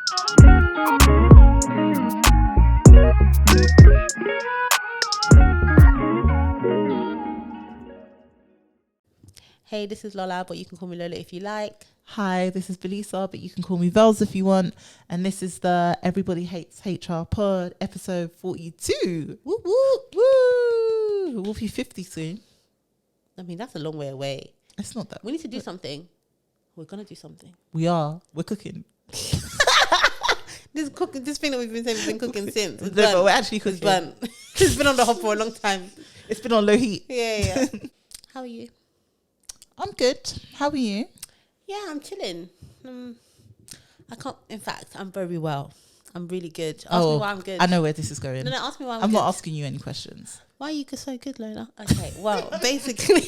Hey, this is Lola, but you can call me Lola if you like. Hi, this is Velisa, but you can call me Vels if you want. And this is the Everybody Hates HR pod, episode 42. Woo, woo, woo. We'll be 50 soon. I mean, that's a long way away. It's not that. We need to do something. We're going to do something. We are. We're cooking. This thing that we've been saying, we've been cooking since. No, but we're actually cooking. It's burnt. It's been on the hop for a long time. It's been on low heat. Yeah. How are you? I'm good. How are you? Yeah, I'm chilling. I can't. In fact, I'm very well. I'm really good. Ask me why I'm good. I know where this is going. No, ask me why I'm good. not asking you any questions. Why are you so good, Lola? Okay, well, basically,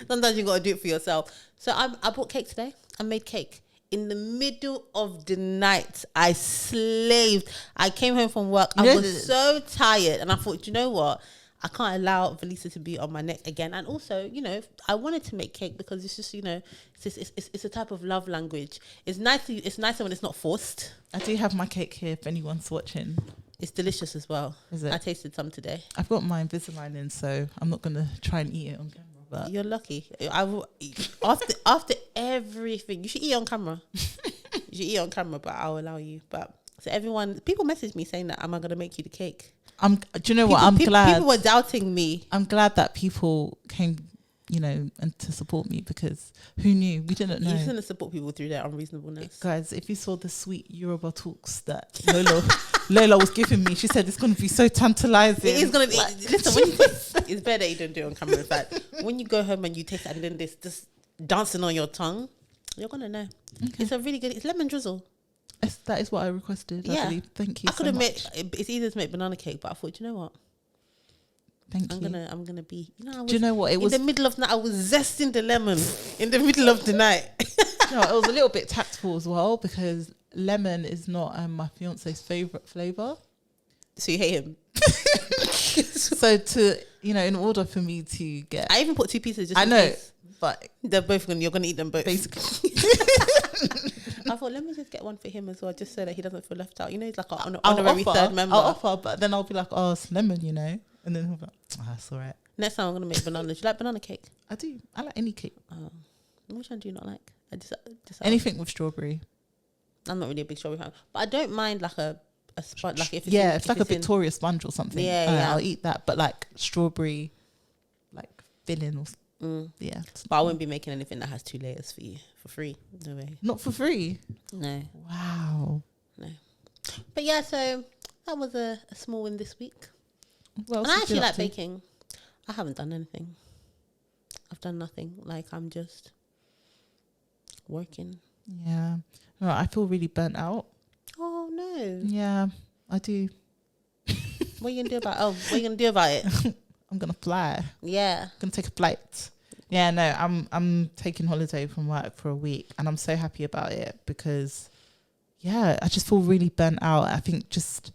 sometimes you got to do it for yourself. So I bought cake today. I made cake. In the middle of the night, I slaved. I came home from work. I was so tired. And I thought, you know what? I can't allow Velisa to be on my neck again. And also, you know, I wanted to make cake because it's just, you know, it's a type of love language. It's nicer when it's not forced. I do have my cake here if anyone's watching. It's delicious as well. Is it? I tasted some today. I've got my Invisalign in, so I'm not going to try and eat it on camera. But you're lucky. I will after everything. You should eat on camera. You should eat on camera, but I'll allow you. But so everyone, people message me saying that, am I going to make you the cake? Do you know what? I'm glad. People were doubting me. I'm glad that people came, you know, and to support me, because who knew? We didn't know. You shouldn't support people through their unreasonableness. Guys, if you saw the sweet Yoruba talks that Lola was giving me, she said it's going to be so tantalizing. It is going to be. Listen, when you it's better that you don't do it on camera. In fact, when you go home and you taste it and then this just dancing on your tongue, you're going to know. Okay. It's a really good, it's lemon drizzle. That is what I requested. Yeah. I believe. Thank you. I could admit it's easier to make banana cake, but I thought, you know what? I'm gonna be. You know, do you know what it was? In the middle of the night, I was zesting the lemon in the middle of the night. No, it was a little bit tactful as well, because lemon is not my fiance's favorite flavor. So you hate him. So in order for me to get, I even put 2 pieces. Just I know, case. but they're both you're gonna eat them both, basically. I thought, let me just get one for him as well, just so that he doesn't feel left out. You know, he's like an honorary third member. I'll offer, but then I'll be like, oh, it's lemon, you know. And then he'll be like, that's all right. Next time I'm going to make bananas. Do you like banana cake? I do. I like any cake. Which one do you not like? Just anything with strawberry. I'm not really a big strawberry fan. But I don't mind like a sponge. Like if it's like a Victoria sponge or something. Yeah. I'll eat that. But like strawberry, like filling or yeah. But I won't be making anything that has 2 layers for you for free. No way. Not for free? No. Wow. No. But yeah, so that was a small win this week. Well, and I actually like baking. I haven't done anything. I've done nothing. Like, I'm just working. Yeah. No, I feel really burnt out. Oh no. Yeah, I do. What are you gonna do about it? I'm gonna fly. Yeah. I'm gonna take a flight. Yeah, no, I'm taking holiday from work for a week, and I'm so happy about it because, yeah, I just feel really burnt out. I think just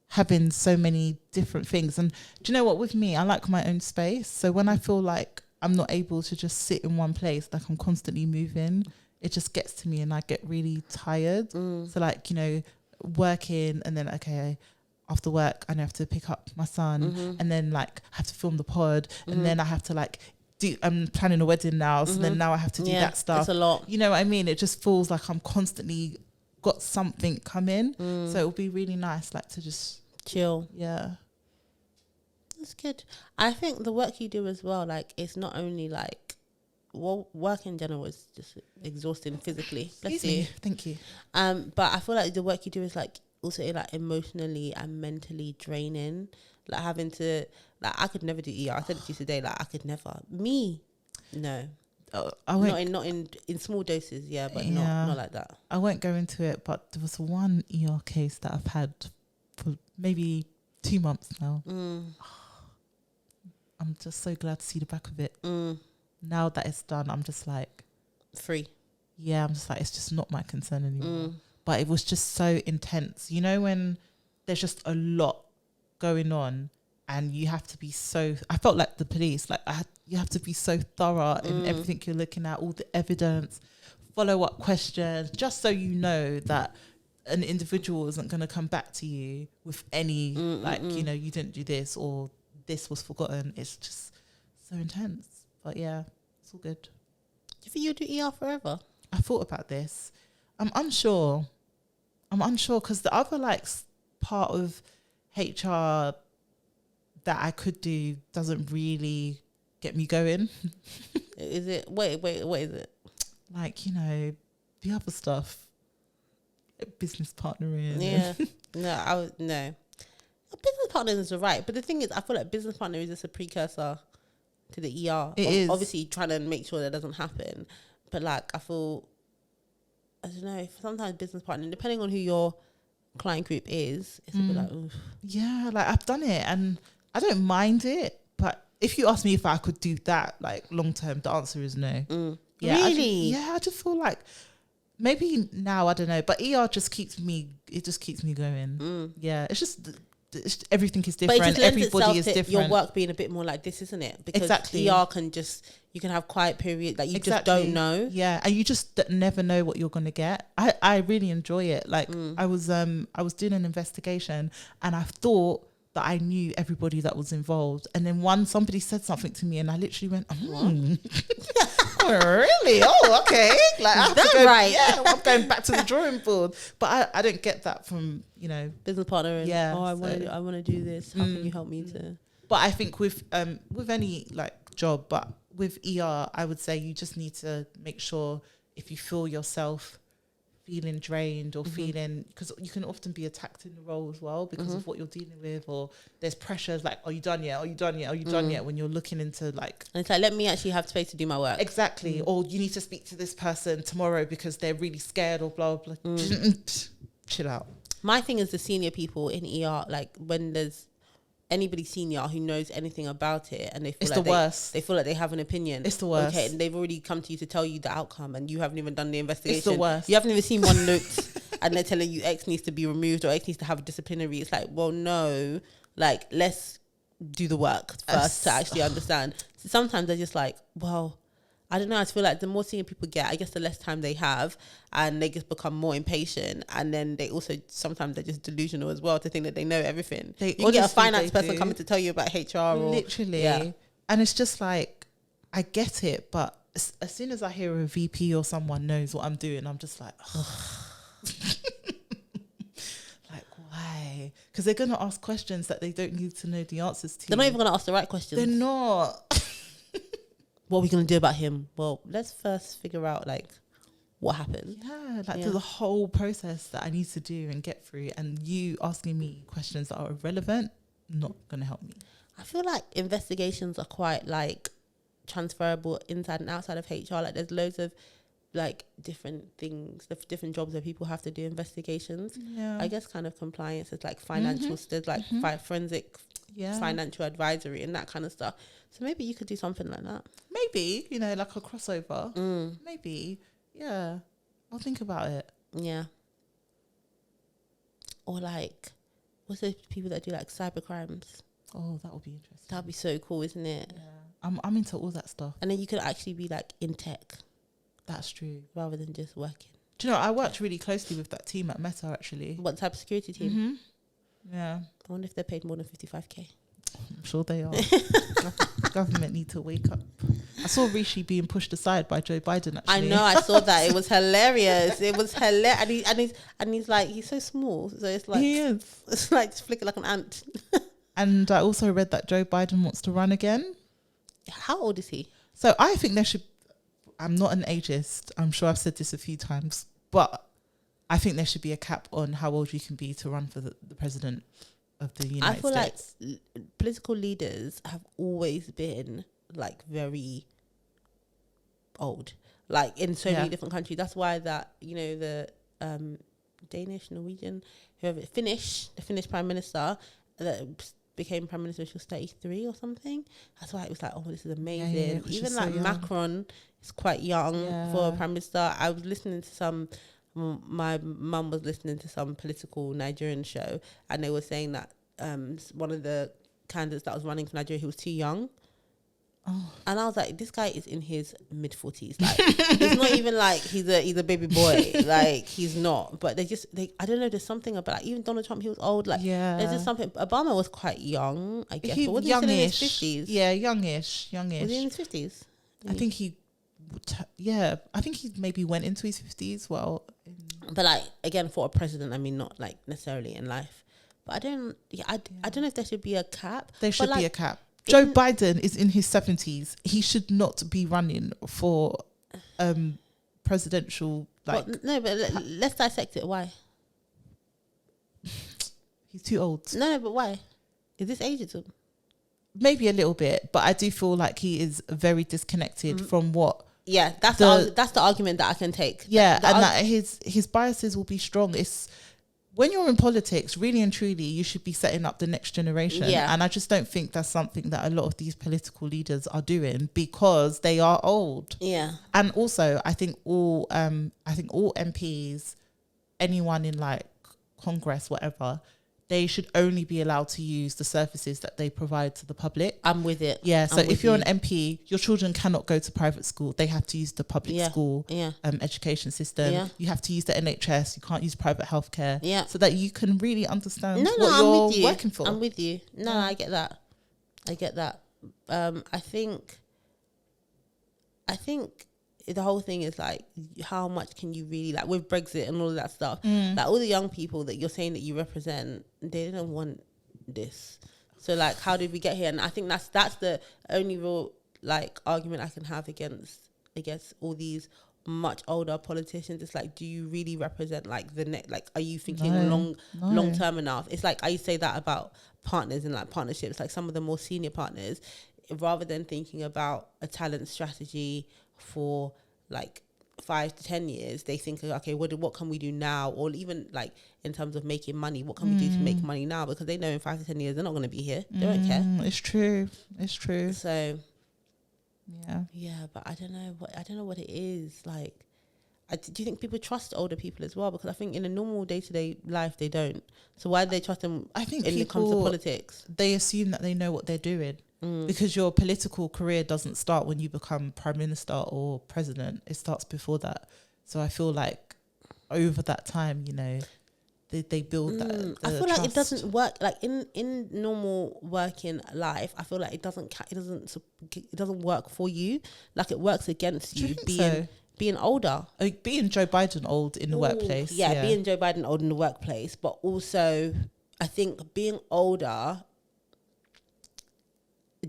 having so many different things. And do you know what, with me, I like my own space. So when I feel like I'm not able to just sit in one place, like I'm constantly moving, it just gets to me and I get really tired. So like, you know, working and then, okay, after work, I have to pick up my son and then like have to film the pod and then I have to like I'm planning a wedding now. So then now I have to do that stuff. It's a lot. You know what I mean? It just feels like I'm constantly got something coming. So it would be really nice like to just chill. Yeah. That's good. I think the work you do as well, like it's not only like, well, work in general is just exhausting physically. Bless you. Thank you. But I feel like the work you do is like also like emotionally and mentally draining. Like having to, like I could never do ER. I said it to you today, like I could never. Me, no. Not in small doses, yeah, but not like that. I won't go into it, but there was one ER case that I've had for maybe 2 months now. I'm just so glad to see the back of it. Now that it's done, I'm just like free. Yeah, I'm just like, it's just not my concern anymore. But it was just so intense. You know, when there's just a lot going on and you have to be so, I felt like the police, like you have to be so thorough in everything you're looking at, all the evidence, follow-up questions, just so you know that an individual isn't going to come back to you with any you know, you didn't do this or this was forgotten. It's just so intense. But yeah, it's all good. Do you think you'll do ER forever? I thought about this. I'm unsure because the other like part of HR that I could do doesn't really get me going. Is it? Wait, what is it? Like, you know, the other stuff. Business partnering. Yeah. No. Business partnering is alright, but the thing is, I feel like business partnering is just a precursor to the ER. It is. Obviously trying to make sure that doesn't happen. But like, I don't know, sometimes business partnering, depending on who your client group is, it's a bit like, oof. Yeah, like I've done it and I don't mind it. But if you ask me if I could do that, like long term, the answer is no. Yeah, Really? I just feel like maybe now, I don't know, but ER just keeps me going. Yeah, it's just everything is different. But it just lends Everybody is itself to different. your work being a bit more like this, isn't it? Because Exactly. ER you can have quiet periods that you just don't know. Yeah, and you just never know what you're going to get. I really enjoy it. Like I was doing an investigation and I thought that I knew everybody that was involved, and then somebody said something to me and I literally went, oh, really? Oh, okay. Like, I have to go, right? Yeah, I'm going back to the drawing board. But I don't get that from, you know, Business partner. Yeah, Oh, I want to do this. How can you help me to? But I think with any like job, but with ER, I would say you just need to make sure if you feel yourself feeling drained or feeling, because you can often be attacked in the role as well because of what you're dealing with, or there's pressures like, are you done yet? Are you done yet? Are you done yet? When you're looking into like, And it's like, let me actually have space to do my work. exactly, or you need to speak to this person tomorrow because they're really scared or blah blah. Chill out. My thing is the senior people in ER, like when there's anybody senior who knows anything about it and they feel It's like the worst. they feel like they have an opinion. It's the worst. Okay, and they've already come to you to tell you the outcome and you haven't even done the investigation. It's the worst. You haven't even seen one note and they're telling you X needs to be removed or X needs to have a disciplinary. It's like, well, no, like let's do the work first to actually understand. So sometimes they're just like, well, I don't know. I feel like the more senior people get, I guess the less time they have, and they just become more impatient. And then they also sometimes they're just delusional as well to think that they know everything. You can get a finance person coming to tell you about HR, or literally, and it's just like, I get it, but as soon as I hear a VP or someone knows what I'm doing, I'm just like, like why? Because they're gonna ask questions that they don't need to know the answers to. They're not even gonna ask the right questions. They're not. What are we going to do about him? Well, let's first figure out like what happened. Yeah, like the whole process that I need to do and get through, and you asking me questions that are irrelevant, not going to help me. I feel like investigations are quite like transferable inside and outside of HR. Like there's loads of like different things, different jobs where people have to do investigations. Yeah. I guess kind of compliance is like financial, there's like forensic financial advisory and that kind of stuff. So maybe you could do something like that. Maybe, you know, like a crossover. Maybe. Yeah. I'll think about it. Yeah. Or like, what's those people that do like cyber crimes? Oh, that would be interesting. That'd be so cool, isn't it? Yeah. I'm into all that stuff. And then you could actually be like in tech. That's true. Rather than just working. Do you know, I worked really closely with that team at Meta actually. What type of security team? Yeah. I wonder if they're paid more than 55k. I'm sure they are. Government need to wake up. I saw Rishi being pushed aside by Joe Biden actually. I know, I saw that. It was hilarious. It was hilarious. And he's like, he's so small. So it's like, he is. It's like just flicking like an ant. And I also read that Joe Biden wants to run again. How old is he? So I think there should, I'm not an ageist. I'm sure I've said this a few times, but I think there should be a cap on how old you can be to run for the president of the United States. I feel like political leaders have always been like very old, like in so many different countries. That's why that, you know, the Danish, Norwegian, whoever, the Finnish prime minister that became prime minister, she was 33 or something. That's why it was like, oh, this is amazing. Even like so Macron is quite young for a prime minister. I was listening to some, my mum was listening to some political Nigerian show, and they were saying that one of the candidates that was running for Nigeria, he was too young. And I was like, this guy is in his mid-40s. Like, it's not even like he's a baby boy. Like, he's not. But I don't know, there's something about, like, even Donald Trump, he was old. Like, there's just something. Obama was quite young, I guess. But wasn't he still in his 50s? Yeah, youngish. Was he in his 50s? I think I think he maybe went into his 50s. Well, but like, again, for a president, I mean, not like necessarily in life. But I don't know if there should be a cap. There should be a cap. Joe Biden is in his 70s. He should not be running for presidential. Like, but let's dissect it. Why? He's too old. No, but why? Is this ageism? Maybe a little bit, but I do feel like he is very disconnected from what. Yeah, that's the argument that I can take. Yeah, that his biases will be strong. It's when you're in politics, really and truly, you should be setting up the next generation. Yeah. And I just don't think that's something that a lot of these political leaders are doing because they are old. Yeah. And also, I think all MPs, anyone in like Congress, whatever, they should only be allowed to use the services that they provide to the public. I'm with it. Yeah. So if you're an MP, your children cannot go to private school. They have to use the public school education system. Yeah. You have to use the NHS. You can't use private healthcare. Yeah. So that you can really understand what you're working for. I'm with you. No, I get that. I think the whole thing is like, how much can you really, like with Brexit and all of that stuff, like all the young people that you're saying that you represent, they didn't want this. So like, how did we get here? And I think that's the only real like argument I can have against all these much older politicians. It's like, do you really represent like the next, like, are you thinking long term enough? It's like, I used to say that about partners and like partnerships, like some of the more senior partners, rather than thinking about a talent strategy for like 5 to 10 years, they think, okay, what can we do now? Or even like in terms of making money, what can we do to make money now? Because they know in 5 to 10 years they're not going to be here. They don't care. It's true. So yeah, but I don't know what it is. Like, do you think people trust older people as well? Because I think in a normal day-to-day life they don't. So why do they trust them? I think when it comes to politics, they assume that they know what they're doing. Because your political career doesn't start when you become prime minister or president. It starts before that. So I feel like over that time, you know, they build that. I feel like it doesn't work like in normal working life. I feel like it doesn't work for you. Like it works against you being older. Like being Joe Biden old in the workplace. Yeah, being Joe Biden old in the workplace. But also, I think being older.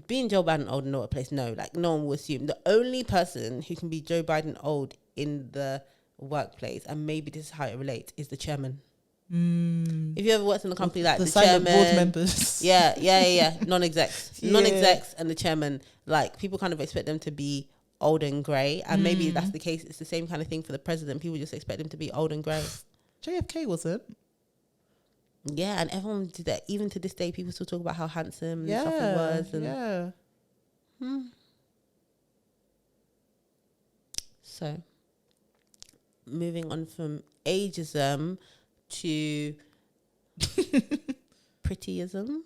Being Joe Biden old in the workplace, no. Like, no one will assume. The only person who can be Joe Biden old in the workplace, and maybe this is how it relates, is the chairman. If you ever worked in a company like the chairman, board members. Yeah. Non-execs. Non-execs and the chairman, like, people kind of expect them to be old and grey. And maybe that's the case. It's the same kind of thing for the president. People just expect him to be old and grey. JFK wasn't. Yeah, and everyone did that. Even to this day, people still talk about how handsome and stuff he was. And So, moving on from ageism to prettyism.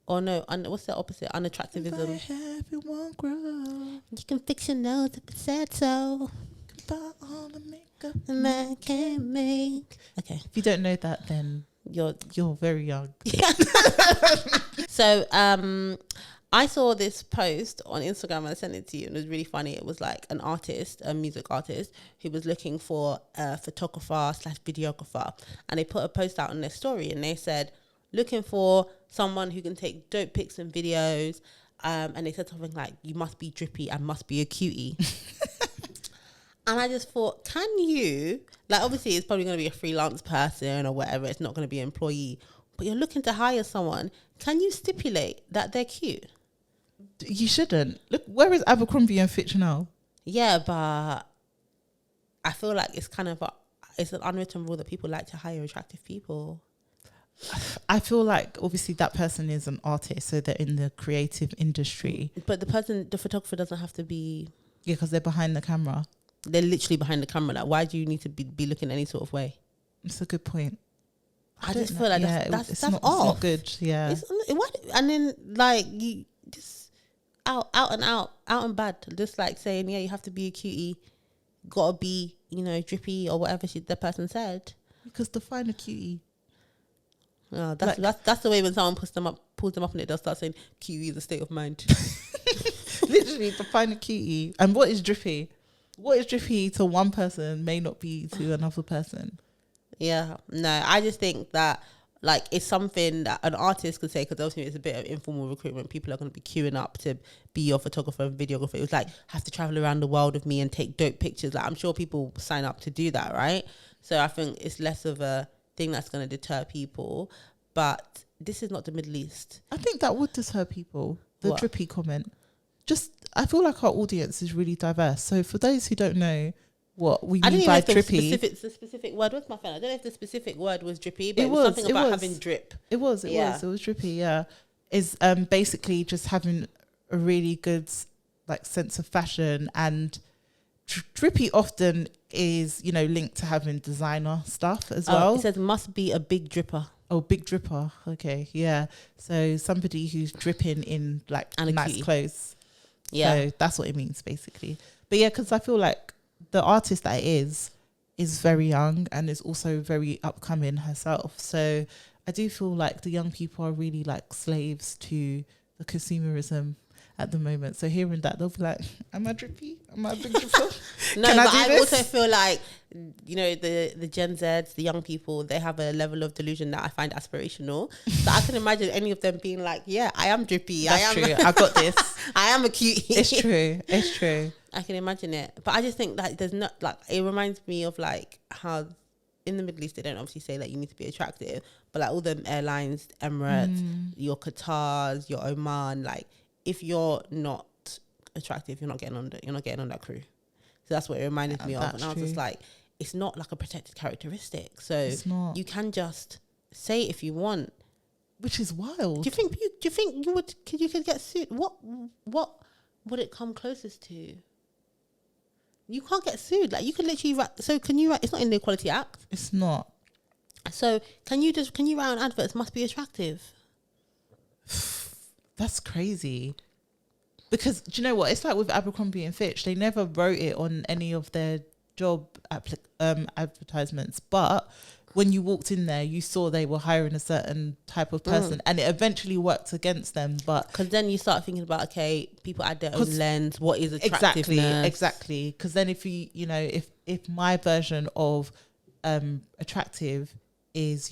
Or no, what's the opposite? Unattractivism. Everyone grow. You can fix your nose if it said so. Buy all the makeup a man can make. Okay. If you don't know that, then you're very young. So I saw this post on Instagram and I sent it to you and it was really funny. It was like an artist, a music artist, who was looking for a photographer/videographer, and they put a post out on their story and they said, looking for someone who can take dope pics and videos, and they said something like, you must be drippy and must be a cutie. And I just thought, can you, like, obviously it's probably going to be a freelance person or whatever, it's not going to be an employee, but you're looking to hire someone, can you stipulate that they're cute? You shouldn't. Look, where is Abercrombie and Fitch now? Yeah, but I feel like it's kind of it's an unwritten rule that people like to hire attractive people. I feel like obviously that person is an artist, so they're in the creative industry. But the photographer doesn't have to be... Yeah, because they're behind the camera. They're literally behind the camera. Like, why do you need to be looking any sort of way? It's a good point. I just feel like that's off. It's not good. Yeah. And then like you just out and bad. Just like saying, yeah, you have to be a cutie, gotta be, drippy or whatever the person said. Because define a cutie. Oh, that's the way when someone pulls them up and they'll start saying cutie is a state of mind. Literally define a cutie. And what is drippy? What is drippy to one person may not be to another person. Yeah, no, I just think that like it's something that an artist could say, because obviously it's a bit of informal recruitment. People are going to be queuing up to be your photographer and videographer. It was like, have to travel around the world with me and take dope pictures. Like, I'm sure people sign up to do that, right? So I think it's less of a thing that's going to deter people. But this is not the Middle East. I think that would deter people. The What? drippy comment. I feel like our audience is really diverse. So for those who don't know what we mean by drippy, the specific word was my friend. I don't know if the specific word was drippy, but it was something about having drip. It was drippy. Yeah, is basically just having a really good like sense of fashion, and drippy often is linked to having designer stuff as well. It says must be a big dripper. Oh, big dripper. Okay, yeah. So somebody who's dripping in like nice cutie clothes. Yeah, so that's what it means basically. But yeah, because I feel like the artist that is very young and is also very upcoming herself. So I do feel like the young people are really like slaves to the consumerism at the moment. So hearing that, they'll be like, am I drippy? Am I a big dripper? No, but I also feel like, the Gen Zs, the young people, they have a level of delusion that I find aspirational. So I can imagine any of them being like, yeah, I am drippy. That's true. I got this. I am a cutie. It's true. I can imagine it. But I just think that there's not, like, it reminds me of like how in the Middle East, they don't obviously say that you need to be attractive, but like all the airlines, Emirates, your Qatars, your Oman, like, if you're not attractive, you're not getting on that crew. So that's what it reminded me of. And I was just like, it's not like a protected characteristic. So you can just say it if you want. Which is wild. Do you think you could get sued? What would it come closest to? You can't get sued. Like, you could literally write. So can you write? It's not in the Equality Act. It's not. So can you write on adverts must be attractive? That's crazy. Because do you know what? It's like with Abercrombie and Fitch. They never wrote it on any of their job advertisements. But when you walked in there, you saw they were hiring a certain type of person, and it eventually worked against them. But because then you start thinking about, okay, people add their own lens. What is attractiveness? Exactly. Because then if if my version of attractive is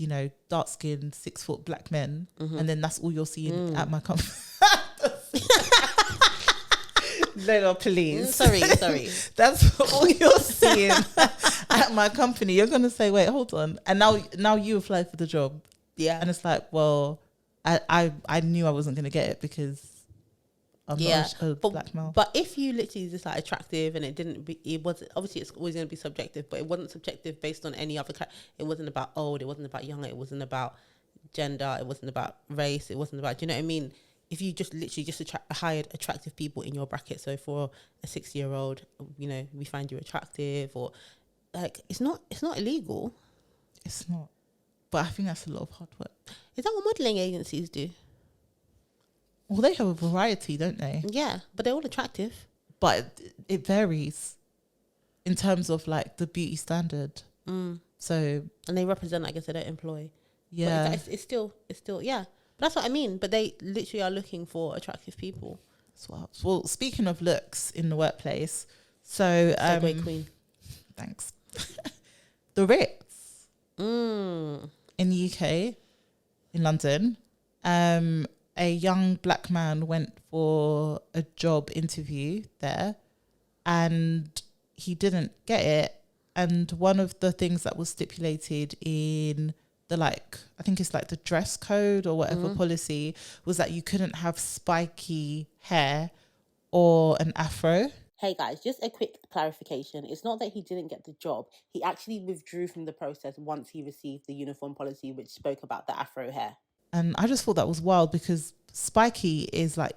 dark skinned 6 foot black men, and then that's all you're seeing at my company. Lola, please. Sorry. That's all you're seeing at my company. You're gonna say, wait, hold on. And now you apply for the job. Yeah. And it's like, well, I knew I wasn't gonna get it because I'm not a black male. But if you literally just like attractive and it wasn't, obviously it's always gonna be subjective, but it wasn't subjective based on any other it wasn't about old, it wasn't about younger, it wasn't about gender, it wasn't about race, it wasn't about, do you know what I mean? If you just literally hired attractive people in your bracket, so for a 60-year-old, we find you attractive, or like, it's not illegal. It's not. But I think that's a lot of hard work. Is that what modelling agencies do? Well, they have a variety, don't they? Yeah, but they're all attractive. But it varies in terms of like the beauty standard. So, and they represent, I guess they don't employ. Yeah, but it's still yeah. But that's what I mean. But they literally are looking for attractive people. Well, speaking of looks in the workplace, so Segway queen. Thanks. The Ritz in the UK, in London, a young black man went for a job interview there, and he didn't get it. And one of the things that was stipulated in the I think it's like the dress code or whatever policy was that you couldn't have spiky hair or an afro. Hey guys, just a quick clarification. It's not that he didn't get the job. He actually withdrew from the process once he received the uniform policy, which spoke about the afro hair. And I just thought that was wild because spiky is like,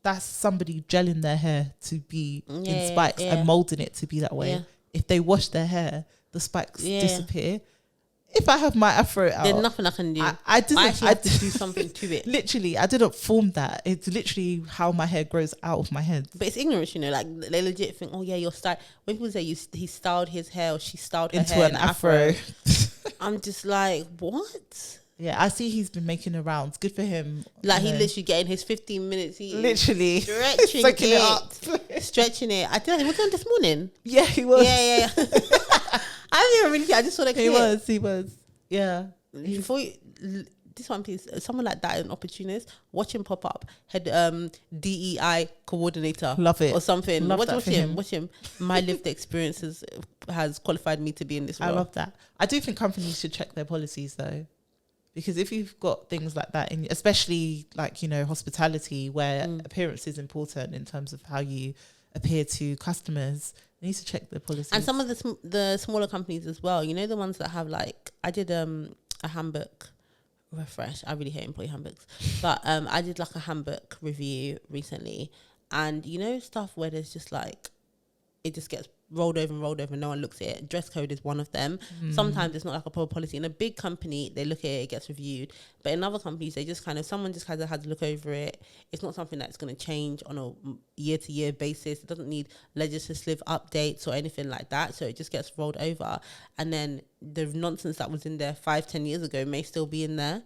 that's somebody gelling their hair to be in spikes and molding it to be that way. Yeah. If they wash their hair, the spikes disappear. if I have my afro out, there's nothing I can do. I didn't. I actually have to do something to it. Literally, I didn't form that. It's literally how my hair grows out of my head. But it's ignorance, you know. Like they legit think, oh yeah, you're style. When people say he styled his hair or she styled her Into hair an afro. I'm just like, what? Yeah, I see he's been making the rounds. Good for him. Like you he know. literally getting his 15 minutes. He Literally stretching soaking it, it up. stretching it. I tell you, was he on this morning? Yeah, he was. Yeah. I didn't even really. I just saw that. He was. Yeah. Before you, this one, please. Someone like that, an opportunist. Watch him pop up. Head DEI coordinator. Love it. Or something. Love Watch that for him. him. Watch him. My lived experiences has qualified me to be in this role. I love that. I do think companies should check their policies though, because if you've got things like that, in, especially like, you know, hospitality, where appearance is important in terms of how you appear to customers, they need to check their policies. And some of the smaller companies as well. You know, the ones that have like, I did a handbook refresh. I really hate employee handbooks, but I did like a handbook review recently, and you know, stuff where there's just like, it just gets rolled over and no one looks at it. Dress code is one of them. Sometimes it's not like a proper policy. In a big company, they look at it, it gets reviewed. But in other companies, they just kind of, someone just had to look over it. It's not something that's going to change on a year-to-year basis. It doesn't need legislative updates or anything like that. So it just gets rolled over. And then the nonsense that was in there 5-10 years ago may still be in there.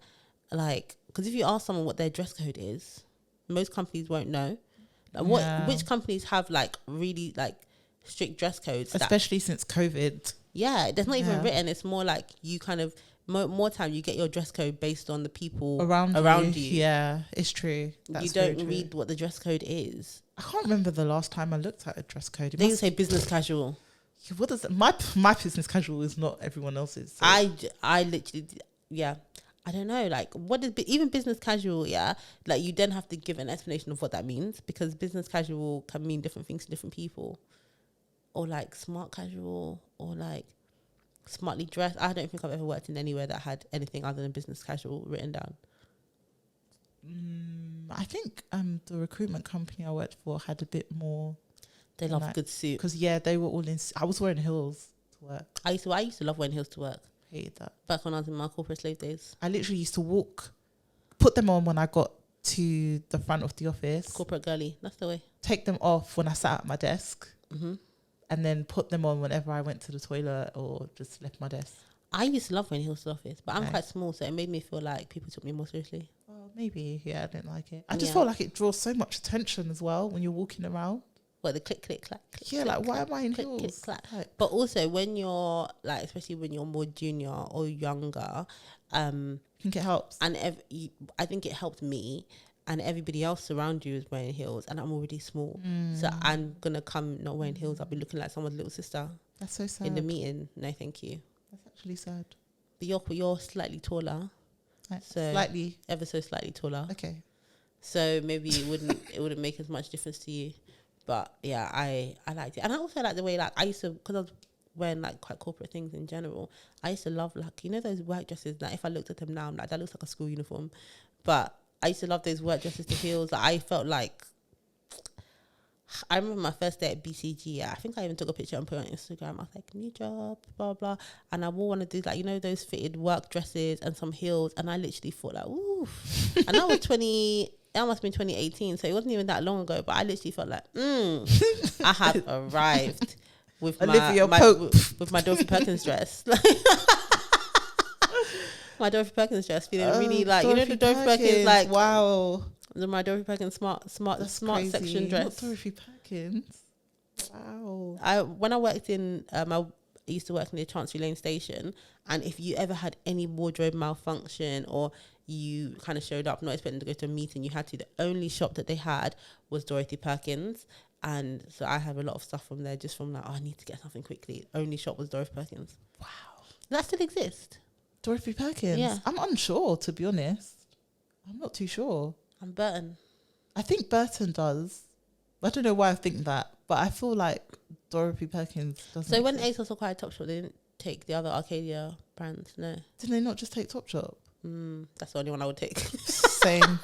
Like, because if you ask someone what their dress code is, most companies won't know. Like which companies have like really like strict dress codes, especially since COVID? Yeah, there's not even written. It's more like you kind of more time you get your dress code based on the people around you. Yeah, it's true. That's you don't read what the dress code is. I can't remember the last time I looked at a dress code. They say business casual. What does my business casual is not everyone else's. So. I literally, yeah. I don't know, like, what is even business casual, yeah? Like, you then have to give an explanation of what that means, because business casual can mean different things to different people. Or, like, smart casual, or, like, smartly dressed. I don't think I've ever worked in anywhere that had anything other than business casual written down. I think the recruitment company I worked for had a bit more. They love a good suit. Because, they were all in... I was wearing heels to work. I used to love wearing heels to work. Hated that. Back when I was in my corporate slave days. I literally used to put them on when I got to the front of the office. Corporate girly, that's the way. Take them off when I sat at my desk. Mm-hmm. And then put them on whenever I went to the toilet or just left my desk. I used to love wearing heels to the office, but I'm quite small, so it made me feel like people took me more seriously. Well, maybe, I didn't like it. I just felt like it draws so much attention as well when you're walking around. What, the click, click, clack? Yeah, click, like, why clack, am I in click, heels? click, clack. Like, but also, when you're, like, especially when you're more junior or younger, I think it helps. And I think it helped me, and everybody else around you is wearing heels, and I'm already small. So I'm going to come not wearing heels. I'll be looking like someone's little sister. That's so sad. In the meeting. No, thank you. That's actually sad. But you're slightly taller. So slightly. Ever so slightly taller. Okay. So maybe it wouldn't make as much difference to you. But yeah, I liked it. And I also like the way, like, I used to, because I was wearing like quite corporate things in general, I used to love, like, you know, those work dresses that if I looked at them now, I'm like, that looks like a school uniform. But I used to love those work dresses to heels. Like, I felt like, I remember my first day at BCG. Yeah, I think I even took a picture and put it on Instagram. I was like, new job, blah, blah. And I wore one of these, like, you know, those fitted work dresses and some heels. And I literally thought, like, ooh. And I was 20, that must have been 2018. So it wasn't even that long ago. But I literally felt like, I have arrived with my Dorothy Perkins dress. My Dorothy Perkins dress, feeling really like, you know, the Dorothy Perkins, like, wow. My Dorothy Perkins smart section dress. Not Dorothy Perkins. Wow. When I worked in, I used to work near Chancery Lane Station, and if you ever had any wardrobe malfunction or you kind of showed up not expecting to go to a meeting, you had to. The only shop that they had was Dorothy Perkins, and so I have a lot of stuff from there, just from like, I need to get something quickly. Only shop was Dorothy Perkins. Wow. Does that still exist? Dorothy Perkins? Yeah. I'm unsure, to be honest. I'm not too sure. I'm Burton. I think Burton does. I don't know why I think that, but I feel like Dorothy Perkins doesn't. So when ACAS acquired Topshop, they didn't take the other Arcadia brands, no? Didn't they not just take Topshop? That's the only one I would take. Same.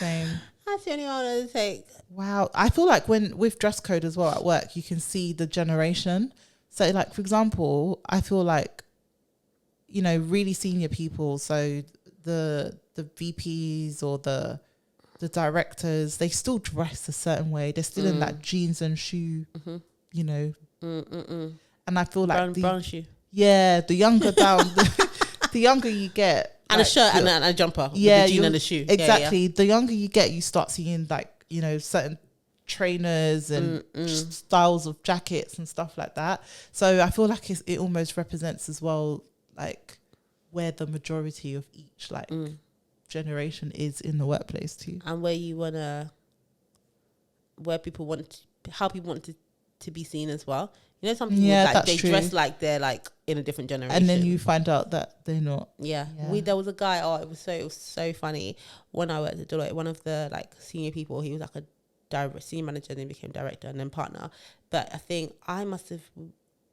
That's the only one I would take. Wow. I feel like with dress code as well at work, you can see the generation. So like, for example, I feel like, you know, really senior people, so the VPs or the directors, they still dress a certain way. They're still in that jeans and shoe, you know. And I feel like brown shoe. Yeah, the younger down, the younger you get, and like, a shirt and a jumper. Yeah, with the jean and the shoe. Exactly. Yeah. The younger you get, you start seeing like, you know, certain trainers and styles of jackets and stuff like that. So I feel like it almost represents as well, like where the majority of each like generation is in the workplace too, and where you wanna, how people want to be seen as well. You know, some people like they dress like they're like in a different generation, and then you find out that they're not. Yeah. There was a guy. It was so funny when I worked at Deloitte. One of the like senior people, he was like a senior manager, then became director and then partner. But I think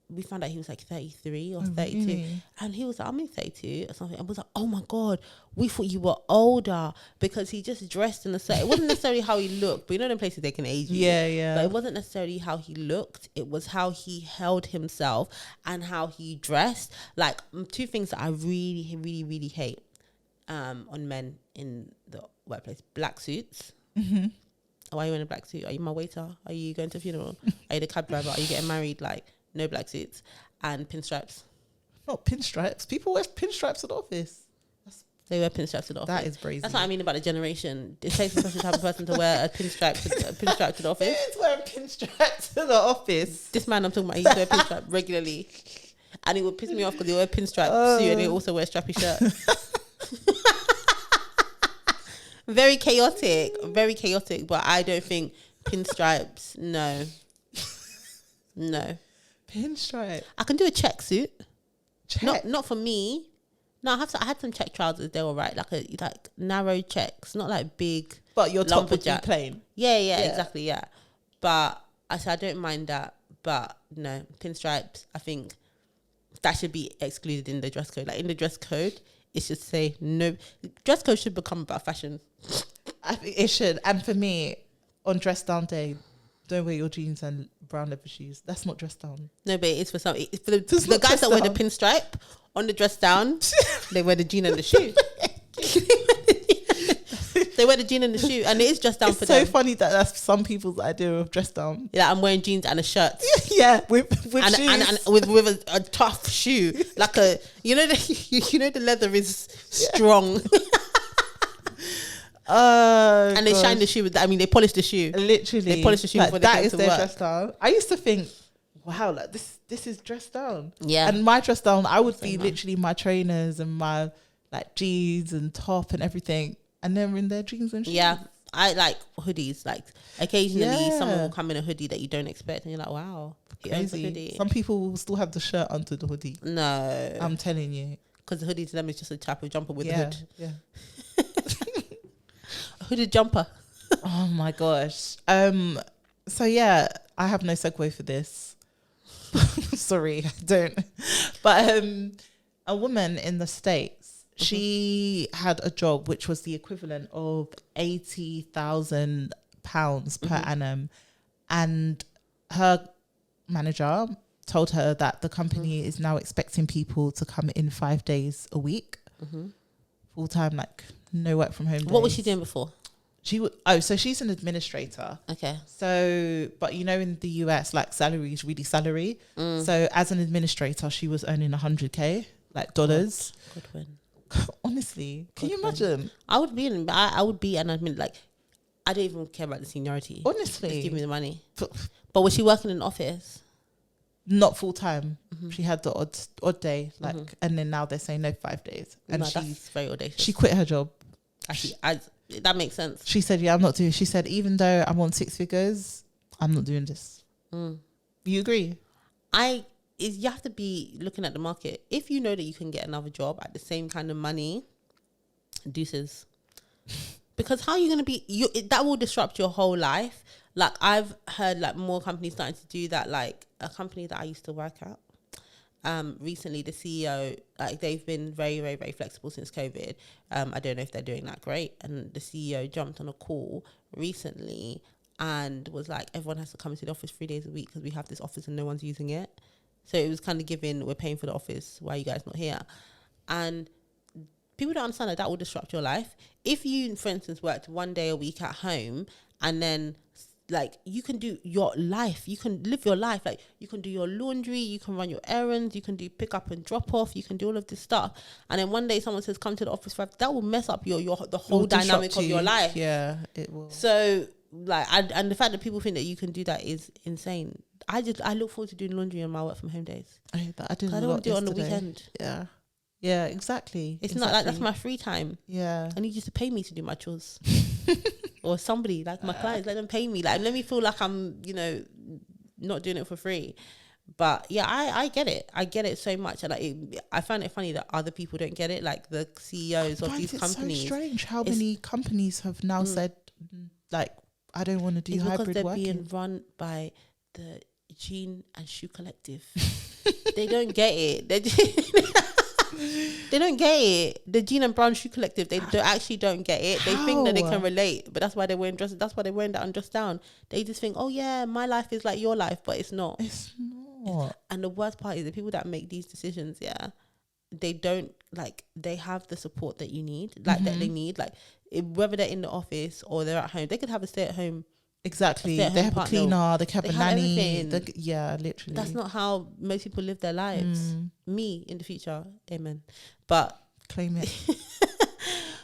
we found out he was like 33 or 32. Really? And he was like, I'm only 32 or something. I was like, oh my God, we thought you were older, because he just dressed in a certain, it wasn't necessarily how he looked, but you know, in places they can age you. Yeah. But it wasn't necessarily how he looked. It was how he held himself and how he dressed. Like, two things that I really, really, really hate on men in the workplace: black suits. Why are you wearing a black suit? Are you my waiter? Are you going to a funeral? Are you the cab driver? Are you getting married? Like, no black suits. And pinstripes. Not pinstripes. People wear pinstripes at the office. They wear pinstripes to the office. That is crazy. That's what I mean about the generation. It takes a special type of person to wear a pinstripe to the office. Who's wearing pinstripes to the office? This man I'm talking about, he used to wear pinstripe regularly. And it would piss me off because he wear pinstripe suit and he also wear strappy shirt. Very chaotic, but I don't think pinstripes, no. Pinstripe. I can do a check suit. Check? Not for me. No, I had some check trousers. They were right, like narrow checks, not like big. But your top would be lumberjack. plain. Yeah, exactly, yeah. But I don't mind that. But no, pinstripes, I think that should be excluded in the dress code. Like in the dress code, it should say no. Dress code should become about fashion. I think it should. And for me, on dress down day, don't wear your jeans and brown leather shoes. That's not dress down. No, but it's for some. It's for the guys that wear the pinstripe on the dress down. They wear the jean and the shoe. They wear the jean and the shoe, and it is dress down for them. It's so funny that that's some people's idea of dress down. Yeah, I'm wearing jeans and a shirt. Yeah, with shoes. And with a tough shoe, like a the leather is strong. And they shine the shoe with that. I mean, they polish the shoe. Literally, they polish the shoe like, before that they is their dress down. I used to think, wow, like this is dress down. Yeah, and my dress down, I would be literally my trainers and my like jeans and top and everything, and they're in their jeans and shoes. Yeah, I like hoodies. Like occasionally, someone will come in a hoodie that you don't expect, and you're like, wow, he owns a hoodie. Some people will still have the shirt under the hoodie. No, I'm telling you, because the hoodie to them is just a type of jumper with a hood. Yeah. Hooded jumper. Oh my gosh. So yeah, I have no segue for this. Sorry, I don't. But a woman in the States, she had a job which was the equivalent of £80,000 per annum, and her manager told her that the company is now expecting people to come in 5 days a week, full time, like no work from home days. What was she doing before? So she's an administrator. Okay. So, but you know, in the US, like salary is really salary. So as an administrator, she was earning $100K, like dollars. Good win. Honestly, can you imagine? I would be an admin. Like, I don't even care about the seniority. Honestly, just give me the money. But was she working in an office? Not full time. She had the odd day, like, and then now they're saying no, 5 days. And that's very audacious. She quit her job. Actually, that makes sense. She said, "Yeah, I'm not doing." She said, "Even though I'm on 6 figures, I'm not doing this." You agree? You have to be looking at the market. If you know that you can get another job at the same kind of money, deuces. Because how are you going to be? That will disrupt your whole life. Like, I've heard like more companies starting to do that. Like a company that I used to work at. Recently, the CEO, like, they've been very, very, very flexible since COVID. I don't know if they're doing that great. And the CEO jumped on a call recently and was like, everyone has to come into the office 3 days a week because we have this office and no one's using it. So it was kind of giving, we're paying for the office, why are you guys not here? And people don't understand that will disrupt your life. If you, for instance, worked 1 day a week at home, and then like you can do your life, you can live your life, like you can do your laundry, you can run your errands, you can do pick up and drop off, you can do all of this stuff, and then one day someone says come to the office that will mess up the whole dynamic of your life. Yeah, it will. So like, and the fact that people think that you can do that is insane. I look forward to doing laundry on my work from home days. I don't want to do it on the weekend. Yeah, exactly. It's not like that's my free time. Yeah, I need you to pay me to do my chores. Or somebody, like my clients, let them pay me. Like, let me feel like I'm, not doing it for free. But yeah, I get it. I get it so much. And I find it funny that other people don't get it. Like the CEOs of these companies. It's so strange how many companies have now said, like, I don't want to do hybrid because they're working. being run by the Jean and Shoe Collective. They don't get it. They don't get it. The Jean and Brown Shoe Collective, they actually don't get it. They think that they can relate, but that's why they're wearing dresses. That's why they're wearing that undressed down. They just think, oh yeah, my life is like your life, but it's not. It's not. And the worst part is the people that make these decisions, they don't, like, they have the support that you need, like that they need, like whether they're in the office or they're at home, they could have a stay at home. Exactly. They have a cleaner, they have a nanny. Literally. That's not how most people live their lives. Me in the future, amen. But claim it.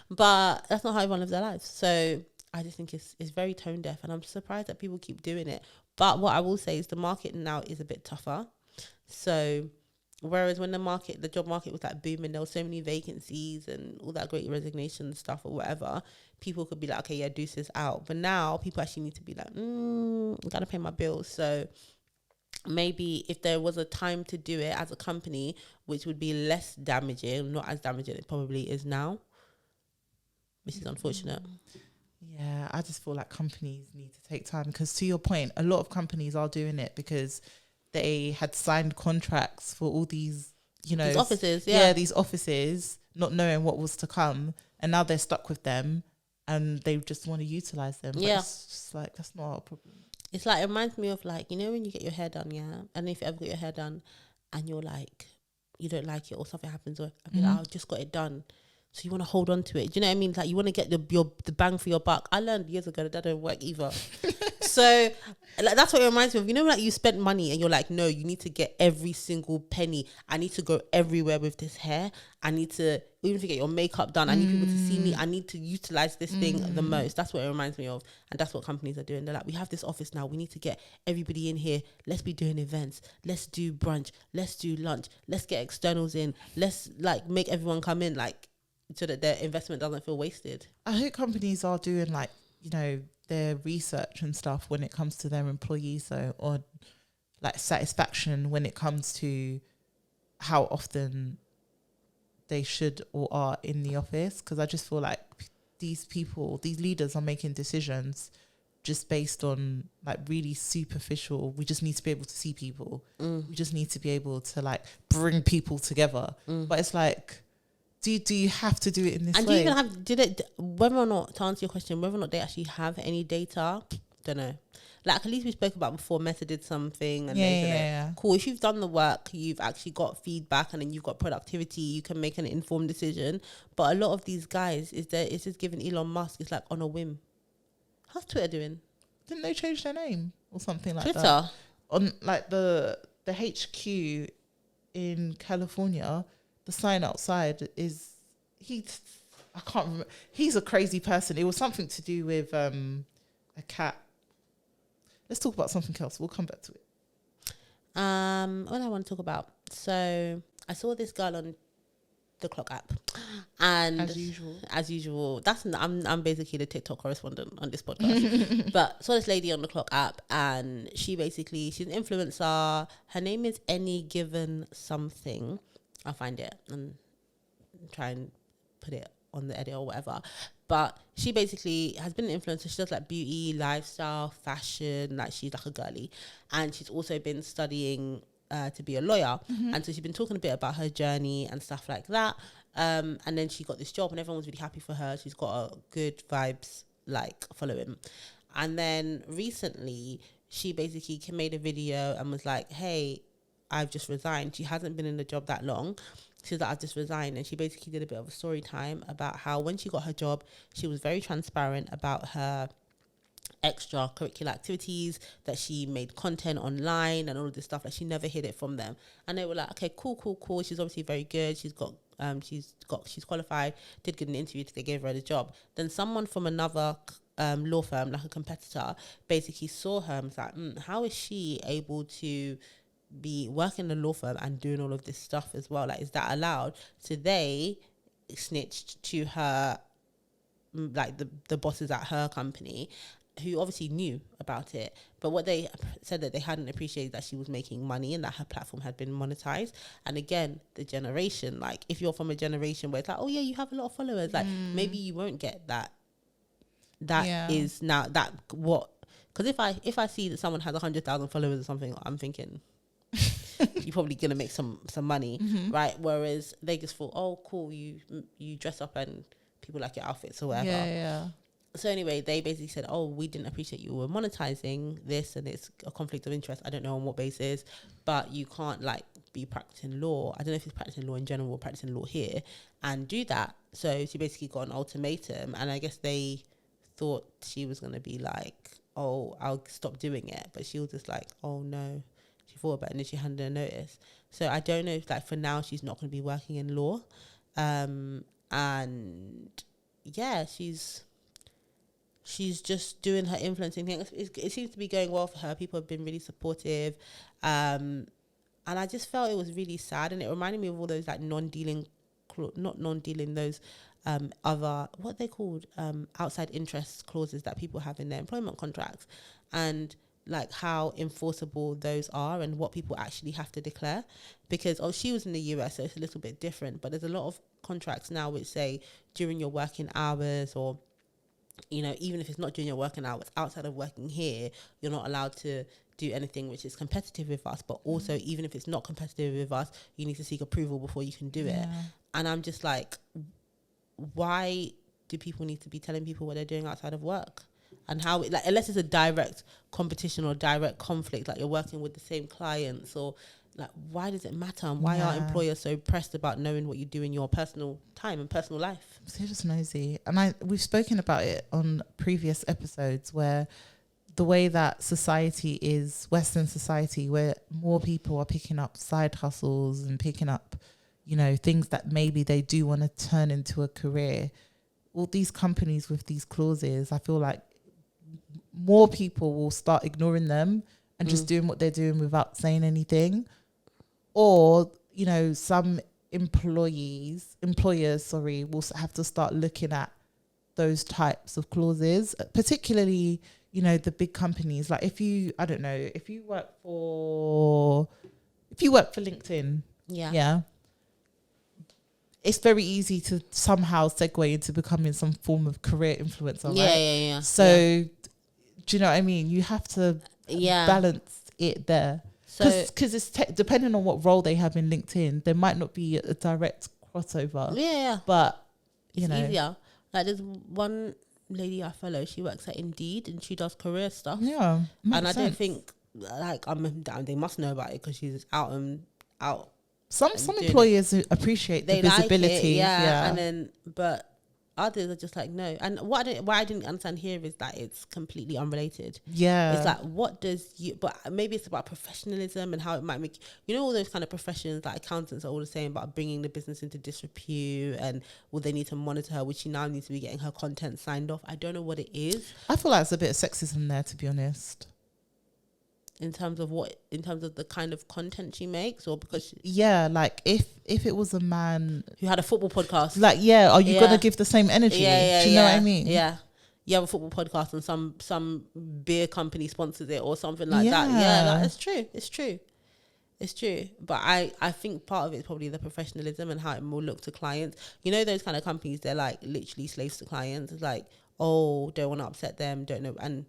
But that's not how everyone lives their lives. So I just think it's very tone deaf, and I'm surprised that people keep doing it. But what I will say is the market now is a bit tougher. So whereas when the job market was like booming, there were so many vacancies and all that great resignation stuff or whatever, people could be like, okay, yeah, deuces out. But now people actually need to be like, I gotta pay my bills. So maybe if there was a time to do it as a company, which would be less damaging, not as damaging it probably is now, which is unfortunate. Yeah, I just feel like companies need to take time, because to your point, a lot of companies are doing it because they had signed contracts for all these, these offices, these offices, not knowing what was to come, and now they're stuck with them, and they just want to utilize them. But it's just like, that's not a problem. It's like, it reminds me of like, when you get your hair done, and if you ever get your hair done, and you're like, you don't like it or something happens, or I mean, I just got it done. So you want to hold on to it. Do you know what I mean? Like, you want to get the bang for your buck. I learned years ago that don't work either. So like, that's what it reminds me of. Like you spent money and you're like, no, you need to get every single penny. I need to go everywhere with this hair. I need to, even if you get your makeup done, I need people to see me. I need to utilize this thing the most. That's what it reminds me of. And that's what companies are doing. They're like, we have this office now. We need to get everybody in here. Let's be doing events. Let's do brunch. Let's do lunch. Let's get externals in. Let's like make everyone come in, like, so that their investment doesn't feel wasted. I hope companies are doing like, their research and stuff when it comes to their employees, though, or like satisfaction when it comes to how often they should or are in the office. Because I just feel like these leaders are making decisions just based on like really superficial. We just need to be able to see people. We just need to be able to like bring people together. But it's like, do you have to do it in this way? And do you even have, whether or not, to answer your question, whether or not they actually have any data, don't know. Like, at least we spoke about before, Meta did something. And they did it. Cool. If you've done the work, you've actually got feedback, and then you've got productivity, you can make an informed decision. But a lot of these guys, it's just giving Elon Musk, it's like on a whim. How's Twitter doing? Didn't they change their name or something like Twitter? that? On like the HQ in California, the sign outside is I can't remember. He's a crazy person. It was something to do with a cat. Let's talk about something else. We'll come back to it. What I want to talk about. So I saw this girl on the Clock app, and as usual, I'm basically the TikTok correspondent on this podcast. But saw this lady on the Clock app, and she's an influencer. Her name is Any Given Something. I'll find it and try and put it on the edit or whatever. But she basically has been an influencer. She does like beauty, lifestyle, fashion. Like, she's like a girly. And she's also been studying to be a lawyer. And so she's been talking a bit about her journey and stuff like that. And then she got this job, and everyone was really happy for her. She's got a good vibes, like, following. And then recently, she basically made a video and was like, hey, I've just resigned. She hasn't been in the job that long. She was like, I've just resigned. And she basically did a bit of a story time about how when she got her job, she was very transparent about her extracurricular activities, that she made content online and all of this stuff. Like, she never hid it from them. And they were like, okay, cool. She's obviously very good. She's qualified, did good in the interview, they gave her the job. Then someone from another law firm, like a competitor, basically saw her and was like, how is she able to be working in a law firm and doing all of this stuff as well? Like, is that allowed? So they snitched to her, like the bosses at her company, who obviously knew about it. But what they said, that they hadn't appreciated that she was making money and that her platform had been monetized. And again, the generation, like, if you're from a generation where it's like, oh yeah, you have a lot of followers, like maybe you won't get that. That is now that what, because if I see that someone has 100,000 followers or something, I'm thinking you're probably gonna make some money, right? Whereas they just thought, oh cool, you dress up and people like your outfits or whatever. So anyway, they basically said, oh, we didn't appreciate you were monetizing this and it's a conflict of interest. I don't know on what basis, but you can't like be practicing law. I don't know if it's practicing law in general or practicing law here and do that. So she basically got an ultimatum, and I guess they thought she was going to be like, oh, I'll stop doing it. But she was just like, oh no. She thought about it and then she handed a notice. So I don't know if like for now she's not going to be working in law. And yeah, she's just doing her influencing thing. It seems to be going well for her. People have been really supportive. And I just felt it was really sad. And it reminded me of all those like those other, what they called, outside interest clauses that people have in their employment contracts. And like how enforceable those are and what people actually have to declare. Because, she was in the US, so it's a little bit different. But there's a lot of contracts now which say during your working hours, or even if it's not during your working hours, outside of working here, you're not allowed to do anything which is competitive with us. But also, even if it's not competitive with us, you need to seek approval before you can do it. And I'm just like, why do people need to be telling people what they're doing outside of work? And how, like, unless it's a direct competition or direct conflict, like you're working with the same clients, or like, why does it matter? And why are employers so pressed about knowing what you do in your personal time and personal life? They're just nosy. And we've spoken about it on previous episodes, where the way that society is, Western society, where more people are picking up side hustles and picking up, things that maybe they do want to turn into a career. All these companies with these clauses, I feel like more people will start ignoring them and just doing what they're doing without saying anything. Or, some employers, will have to start looking at those types of clauses, particularly, the big companies. Like if you work for LinkedIn, it's very easy to somehow segue into becoming some form of career influencer, right? Yeah. So, do you know what I mean? You have to balance it there. Because it's depending on what role they have in LinkedIn, there might not be a direct crossover. Yeah. But, it's easier. Like there's one lady I follow, she works at Indeed and she does career stuff. Yeah. And I don't think, like, they must know about it because she's out. Some employers appreciate the visibility. Like it, and then, but others are just like, no. And why I didn't understand here is that it's completely unrelated. Yeah. It's like, but maybe it's about professionalism and how it might make, all those kind of professions, like accountants are all the same about bringing the business into disrepute, and will they need to monitor her, which she now needs to be getting her content signed off. I don't know what it is. I feel like there's a bit of sexism there, to be honest. In terms of the kind of content she makes, or because like if it was a man who had a football podcast, like, are you gonna give the same energy? Do you know what I mean? You have a football podcast and some beer company sponsors it or something like that. It's true. But I think part of it is probably the professionalism and how it will look to clients. Those kind of companies, they're like literally slaves to clients. It's like, oh, don't want to upset them, don't know, and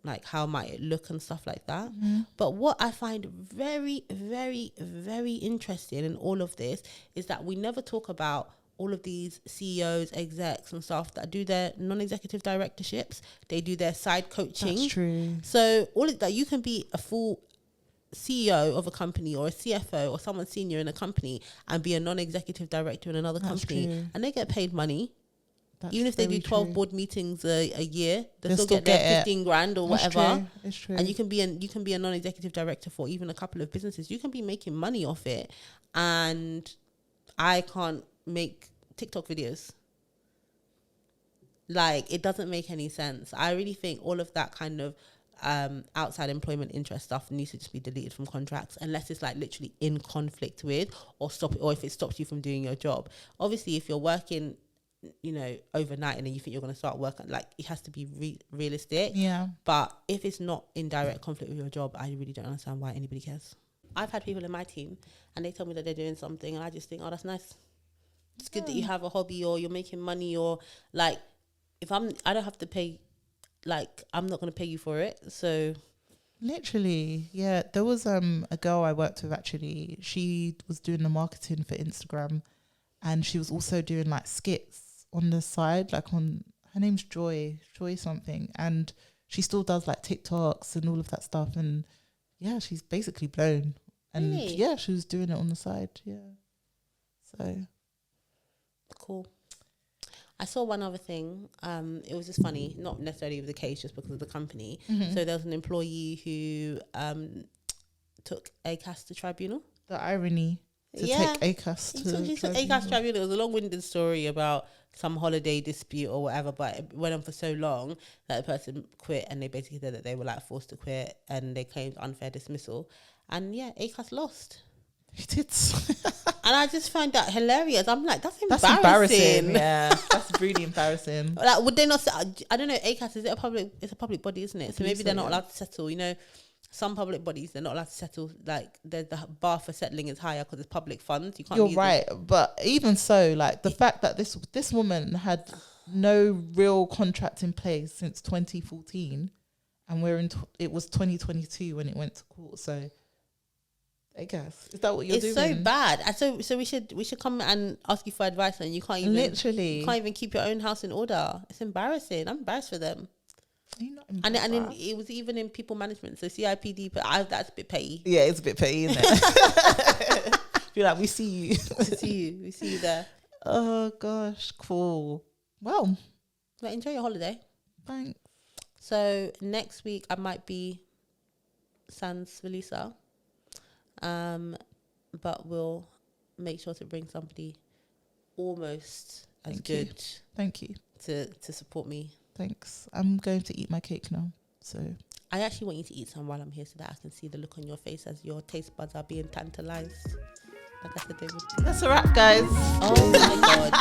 like how might it look and stuff like that. But what I find very, very, very interesting in all of this is that we never talk about all of these CEOs, execs and stuff that do their non-executive directorships. They do their side coaching. That's true. So all of that, you can be a full CEO of a company or a CFO or someone senior in a company and be a non-executive director in another company, true. and they get paid money. That's Even if they do very 12 true. board meetings a year, they'll They'll still get their it. 15 grand or That's whatever. true. It's true. And you can be a non-executive director for even a couple of businesses. You can be making money off it, and I can't make TikTok videos. Like, it doesn't make any sense. I really think all of that kind of outside employment interest stuff needs to just be deleted from contracts, unless it's like literally in conflict with or if it stops you from doing your job. Obviously, if you're working, you know, overnight and then you think you're going to start working, like, it has to be realistic. Yeah. But if it's not in direct conflict with your job, I really don't understand why anybody cares. I've had people in my team and they tell me that they're doing something and I just think, oh, that's nice. It's good that you have a hobby or you're making money, or like, I don't have to pay, like, I'm not going to pay you for it. So Literally, yeah. There was a girl I worked with, actually. She was doing the marketing for Instagram, and she was also doing like skits on the side, like her name's Joy something, and she still does like TikToks and all of that stuff, and yeah, she's basically blown. And really? yeah, she was doing it on the side. Yeah. So cool. I saw one other thing. It was just funny, not necessarily with the case, just because of the company. Mm-hmm. So there was an employee who took ACAS to tribunal. The irony to take ACAS to tribunal. ACAS tribunal. It was a long-winded story about some holiday dispute or whatever, but it went on for so long that the person quit, and they basically said that they were like forced to quit, and they claimed unfair dismissal. And yeah, ACAS lost. He did. And I just find that hilarious. I'm like, that's embarrassing. That's embarrassing. Yeah, that's really embarrassing. Like, would they not? I don't know. ACAS, is it a public? It's a public body, isn't it? So maybe they're not allowed to settle. You know, some public bodies, they're not allowed to settle. Like, the bar for settling is higher because it's public funds. You can't. You're right, but even so, like the fact that this woman had no real contract in place since 2014, and it was 2022 when it went to court. So I guess, is that what you're doing? It's so bad. And so we should come and ask you for advice, and you can't even keep your own house in order. It's embarrassing. I'm embarrassed for them. Are you not and it was even in people management, so CIPD, but that's a bit petty. Yeah, it's a bit petty, isn't it? You're like, we see you. We see you there. Oh gosh, cool. Well, enjoy your holiday. Thanks. So next week I might be sans Velisa. But we'll make sure to bring somebody almost as good. Thank you. To support me. Thanks. I'm going to eat my cake now. So I actually want you to eat some while I'm here so that I can see the look on your face as your taste buds are being tantalized. Like I said they would be. That's a wrap, guys. Oh my God.